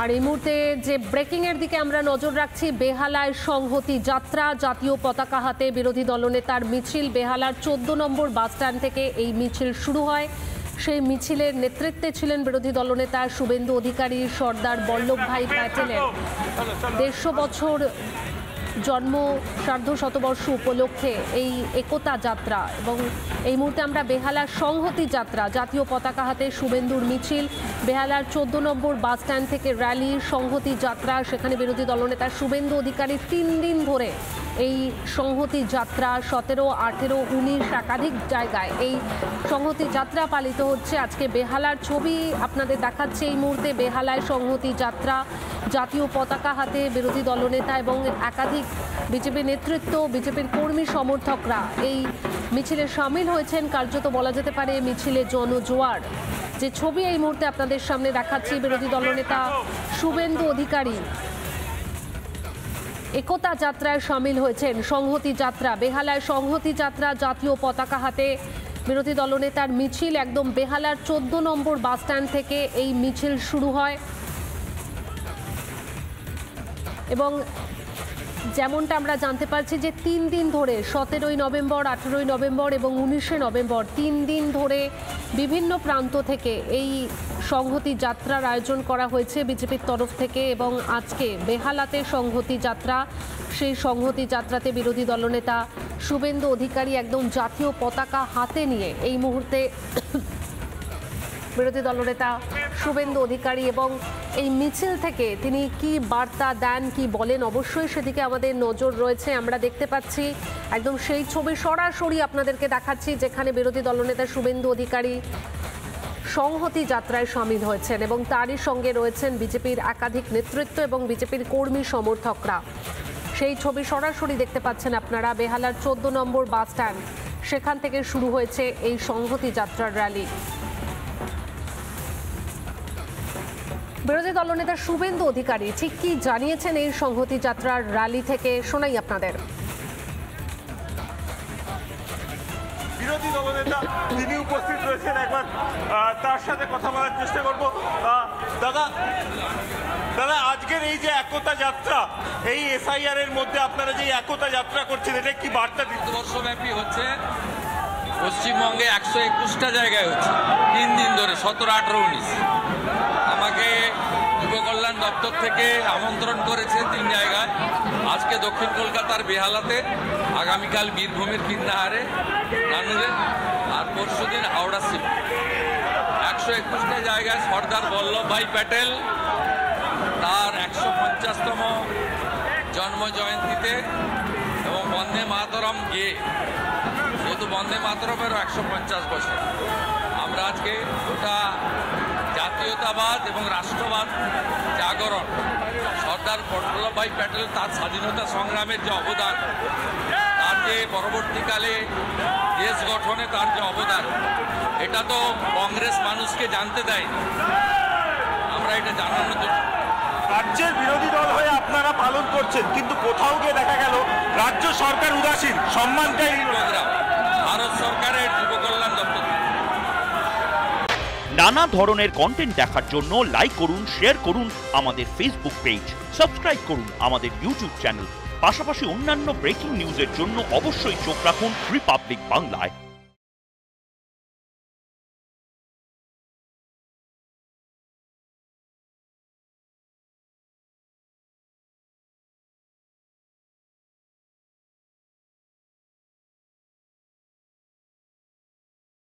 আর এই মুহূর্তে যে ব্রেকিং এর দিকে আমরা নজর রাখছি, বেহালায় সংহতি যাত্রা, জাতীয় পতাকা হাতে বিরোধী দলনেতার মিছিল। বেহালার 14 নম্বর বাস স্ট্যান্ড থেকে এই মিছিল শুরু হয়। সেই মিছিলের নেতৃত্বে ছিলেন বিরোধী দলনেতা শুভেন্দু অধিকারী। সর্দার বল্লভভাই প্যাটেলের 150 বছর জন্ম সার্ধ শতবর্ষ উপলক্ষে এই একতা যাত্রা, এবং এই মুহূর্তে আমরা বেহালার সংহতি যাত্রা, জাতীয় পতাকা হাতে শুভেন্দুর মিছিল। বেহালার 14 নম্বর বাস স্ট্যান্ড থেকে র্যালি, সংহতি যাত্রা, সেখানে বিরোধী দলনেতা শুভেন্দু অধিকারী 3 দিন ধরে এই সংহতি যাত্রা 17, 18, 19 একাধিক জায়গায় এই সংহতি যাত্রা পালিত হচ্ছে। আজকে বেহালার ছবি আপনাদের দেখাচ্ছে এই মুহূর্তে। বেহালায় সংহতি যাত্রা, জাতীয় পতাকা হাতে বিরোধী দলনেতা এবং একাধিক বিজেপি নেতৃত্ব, বিজেপির কর্মী সমর্থকরা এই মিছিলে সামিল হয়েছেন। কার্যত বলা যেতে পারে মিছিলে জনজোয়ার। যে ছবি এই মুহূর্তে আপনাদের সামনে দেখাচ্ছি, বিরোধী দলনেতা শুভেন্দু অধিকারী একতা যাত্রায় সামিল হয়েছেন। সংহতি যাত্রা, বেহালায় সংহতি যাত্রা, জাতীয় পতাকা হাতে বিরোধী দলনেতার মিছিল। একদম বেহালার 14 নম্বর বাস স্ট্যান্ড থেকে এই মিছিল শুরু হয় এবং যেমনটা আমরা জানতে পারছি যে 3 দিন ধরে 17ই নভেম্বর, 18ই নভেম্বর এবং 19শে নভেম্বর 3 দিন ধরে বিভিন্ন প্রান্ত থেকে এই সংহতি যাত্রার আয়োজন করা হয়েছে বিজেপির তরফ থেকে। এবং আজকে বেহালাতে সংহতি যাত্রা, সেই সংহতি যাত্রাতে বিরোধী দলনেতা শুভেন্দু অধিকারী একদম জাতীয় পতাকা হাতে নিয়ে এই মুহূর্তে বিরোধী দলনেতা শুভেন্দু অধিকারী, এবং এই মিছিল থেকে তিনি কি বার্তা দেন, কি বলেন, অবশ্যই সেদিকে আমাদের নজর রয়েছে। আমরা দেখতে পাচ্ছি একদম সেই ছবি সরাসরি আপনাদেরকে দেখাচ্ছি, যেখানে বিরোধী দলনেতা শুভেন্দু অধিকারী সংহতি যাত্রায় সামিল হয়েছেন এবং তারই সঙ্গে রয়েছেন বিজেপির একাধিক নেতৃত্ব এবং বিজেপির কর্মী সমর্থকরা। সেই ছবি সরাসরি দেখতে পাচ্ছেন আপনারা। বেহালার 14 নম্বর বাস স্ট্যান্ড, সেখান থেকে শুরু হয়েছে এই সংহতি যাত্রার র্যালি। বিরোধী দলনেতা শুভেন্দু অধিকারী ঠিক কি জানিয়েছেন এই সংহতি যাত্রার র্যালি থেকে, শোনাই আপনাদের। বিরোধী দলনেতা তিনি উপস্থিত রয়েছেন, একবার তার সাথে কথা বলার চেষ্টা করব। দাদা আজকের এই যে একতা যাত্রা, এই এসআইআর এর মধ্যে আপনারা যে একতা যাত্রা করছেন, এটা কি বার্তা দিচ্ছে? বর্ষব্যাপী হচ্ছে, পশ্চিমবঙ্গে 121টা জায়গায় হচ্ছে 3 দিন ধরে, 17, 18, 19। আমাকে যুব কল্যাণ দপ্তর থেকে আমন্ত্রণ করেছে 3 জায়গায়। আজকে দক্ষিণ কলকাতার বেহালাতে, আগামীকাল বীরভূমের কিন্নাহারে, নানুরে, আর পরশুদিন হাওড়া সিপ। 121টা জায়গায় সর্দার বল্লভভাই প্যাটেল তার 150তম জন্ম জয়ন্তীতে এবং বন্দে মাতরম গেয়ে, যেহেতু বন্দে মাতরমেরও 150 বছর, আমরা আজকে ওটা জাতীয়তাবাদ এবং রাষ্ট্রবাদ জাগরণ, সর্দার বল্লভভাই প্যাটেল তার স্বাধীনতা সংগ্রামের যে অবদান, তার যে পরবর্তীকালে দেশ গঠনে তার যে অবদান, এটা তো কংগ্রেস মানুষকে জানতে দেয়নি, আমরা এটা জানানোর জন্য। রাজ্যের বিরোধী দল হয়ে আপনারা পালন করছেন, কিন্তু কোথাও গিয়ে দেখা গেল রাজ্য সরকার উদাসীন, সম্মানটাই প্রোগ্রাম ভারত সরকারের যুব কল্যাণ দপ্তর। নানা ধরনের কন্টেন্ট দেখার জন্য লাইক করুন, শেয়ার করুন আমাদের ফেসবুক পেজ, সাবস্ক্রাইব করুন আমাদের ইউটিউব চ্যানেল। পাশাপাশি অন্যান্য ব্রেকিং নিউজের জন্য অবশ্যই চোখ রাখুন রিপাবলিক বাংলায়।